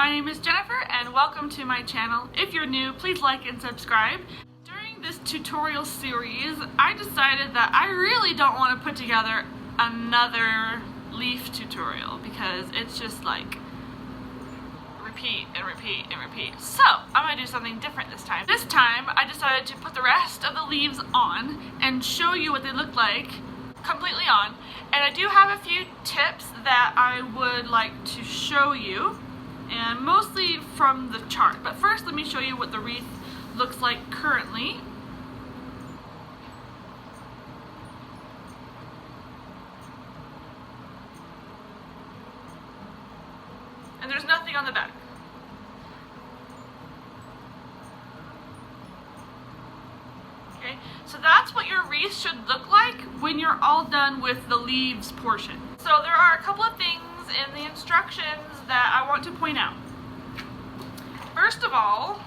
My name is Jennifer and welcome to my channel. If you're new, please like and subscribe. During this tutorial series, I decided that I really don't want to put together another leaf tutorial because it's just like repeat and repeat and repeat. So I'm going to do something different this time. This time I decided to put the rest of the leaves on and show you what they look like completely on. And I do have a few tips that I would like to show you, and mostly from the chart. But first let me show you what the wreath looks like currently. And there's nothing on the back. Okay, so that's what your wreath should look like when you're all done with the leaves portion. So there are a couple of things in the instructions that I want to point out. First of all,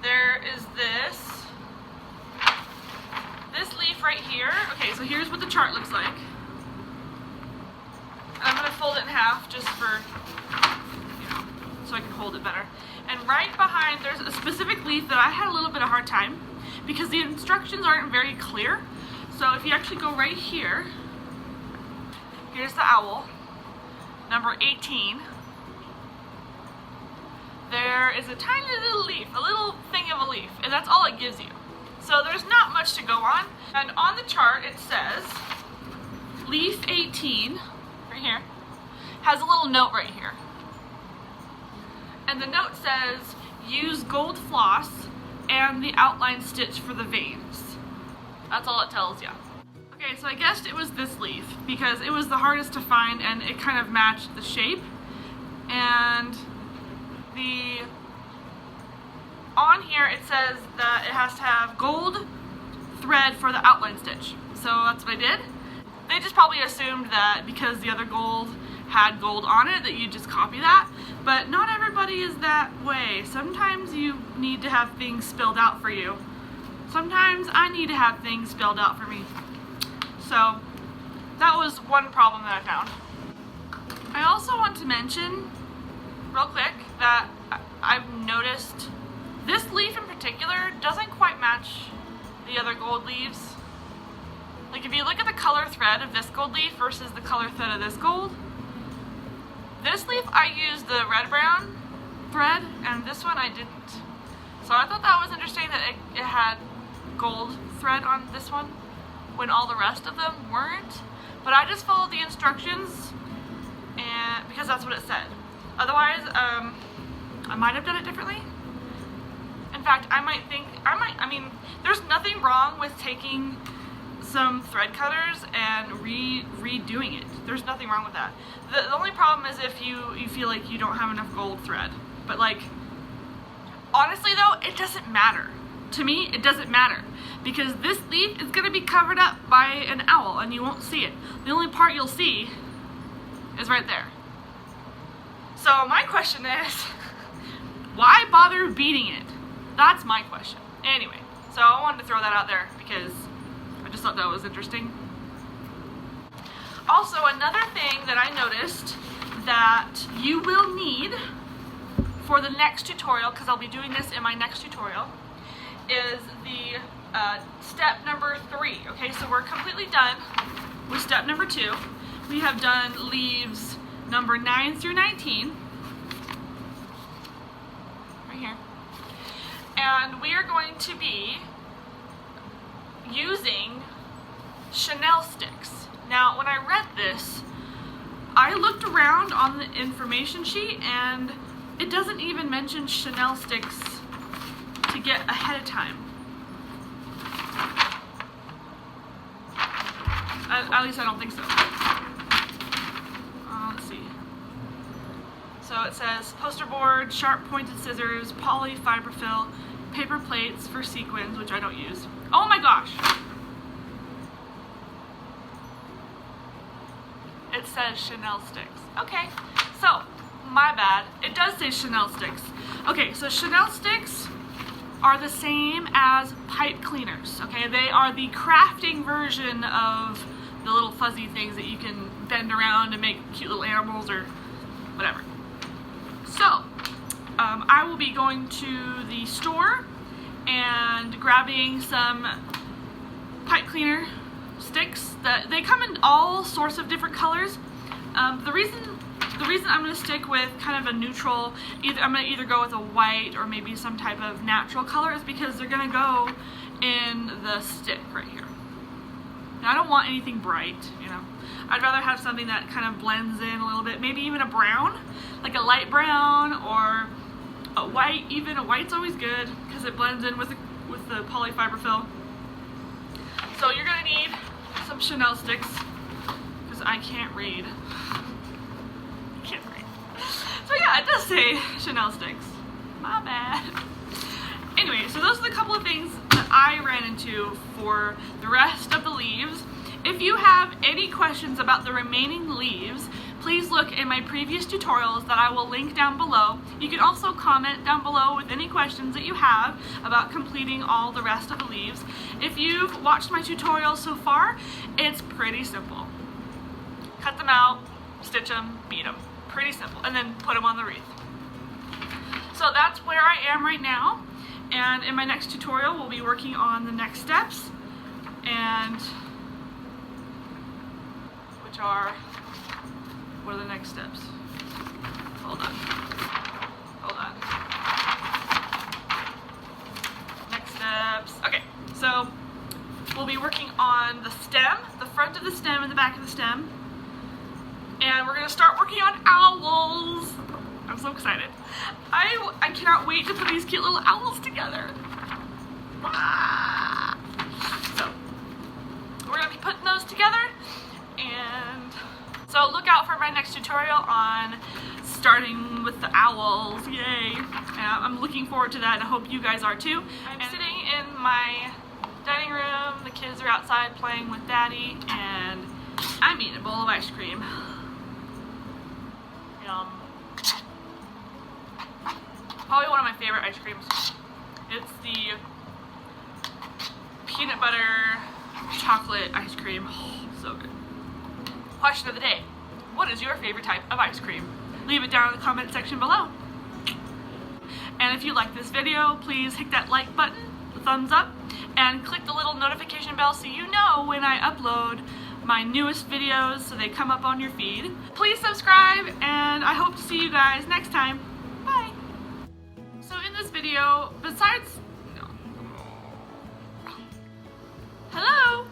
there is this leaf right here. Okay, so here's what the chart looks like. I'm going to fold it in half just for, so I can hold it better. And right behind, there's a specific leaf that I had a little bit of a hard time because the instructions aren't very clear. So if you actually go right here, here's the owl, number 18. There is a tiny little leaf, a little thing of a leaf, and that's all it gives you. So there's not much to go on. And on the chart it says, leaf 18, right here, has a little note right here. And the note says, use gold floss and the outline stitch for the veins. That's all it tells you. Okay, so I guessed it was this leaf because it was the hardest to find and it kind of matched the shape. And on here it says that it has to have gold thread for the outline stitch. So that's what I did. They just probably assumed that because the other gold had gold on it that you just copy that, but not everybody is that way. Sometimes you need to have things spelled out for you. Sometimes I need to have things spelled out for me. So that was one problem that I found. I also want to mention real quick that I've noticed this leaf in particular doesn't quite match the other gold leaves. Like if you look at the color thread of this gold leaf versus the color thread of this gold, this leaf I used the red-brown thread and this one I didn't. So I thought that was interesting that it had gold thread on this one when all the rest of them weren't. But I just followed the instructions and because that's what it said. Otherwise, I might have done it differently. In fact, I mean, there's nothing wrong with taking some thread cutters and redoing it. There's nothing wrong with that. The only problem is if you feel like you don't have enough gold thread. But like, honestly though, it doesn't matter. To me, it doesn't matter. Because this leaf is gonna be covered up by an owl and you won't see it. The only part you'll see is right there. So my question is, why bother beating it? That's my question. Anyway, so I wanted to throw that out there because I just thought that was interesting. Also, another thing that I noticed that you will need for the next tutorial, because I'll be doing this in my next tutorial, is the step number 3. Okay, so we're completely done with step number 2. We have done leaves number 9 through 19. Right here. And we are going to be using chenille sticks. Now, when I read this, I looked around on the information sheet and it doesn't even mention chenille sticks to get ahead of time. At least I don't think so. Let's see. So it says poster board, sharp pointed scissors, poly fiberfill, paper plates for sequins, which I don't use. Oh my gosh! It says chenille sticks. Okay, so my bad. It does say chenille sticks. Okay, so chenille sticks are the same as pipe cleaners. Okay, they are the crafting version of the little fuzzy things that you can bend around and make cute little animals or whatever. So, I will be going to the store and grabbing some pipe cleaner sticks. That they come in all sorts of different colors. The reason I'm going to stick with kind of a neutral, I'm going to either go with a white or maybe some type of natural color, is because they're going to go in the stick right here. Now, I don't want anything bright, you know. I'd rather have something that kind of blends in a little bit, maybe even a brown, like a light brown, or a white. Even a white's always good because it blends in with the polyfiber fill. So you're gonna need some Chanel sticks because I can't read. So yeah, it does say Chanel sticks. My bad. Anyway, so those are the couple of things that I ran into for the rest of the leaves. If you have any questions about the remaining leaves, please look in my previous tutorials that I will link down below. You can also comment down below with any questions that you have about completing all the rest of the leaves. If you've watched my tutorial so far, it's pretty simple. Cut them out, stitch them, beat them. Pretty simple. And then put them on the wreath. So that's where I am right now. And in my next tutorial, we'll be working on the next steps. And what are the next steps? Hold on. Next steps. Okay, so we'll be working on the stem, the front of the stem and the back of the stem. And we're gonna start working on owls. I'm so excited. I cannot wait to put these cute little owls together. Ah. So we're gonna be putting those together. And so look out for my next tutorial on starting with the owls. Yay. I'm looking forward to that, and I hope you guys are too. I'm sitting in my dining room. The kids are outside playing with Daddy, and I'm eating a bowl of ice cream. Yum. Probably one of my favorite ice creams. It's the peanut butter chocolate ice cream. Oh, so good. Question of the day: what is your favorite type of ice cream? Leave it down in the comment section below. And if you like this video, please hit that like button, the thumbs up, and click the little notification bell so you know when I upload my newest videos so they come up on your feed. Please subscribe, and I hope to see you guys next time. Bye! So in this video, besides... Hello?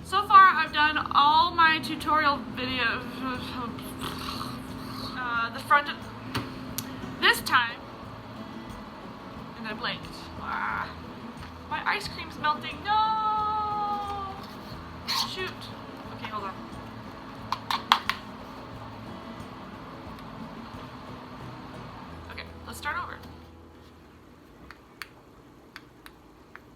So far I've done all my tutorial videos, the front of... This time, and I blanked. My ice cream's melting. No! Shoot.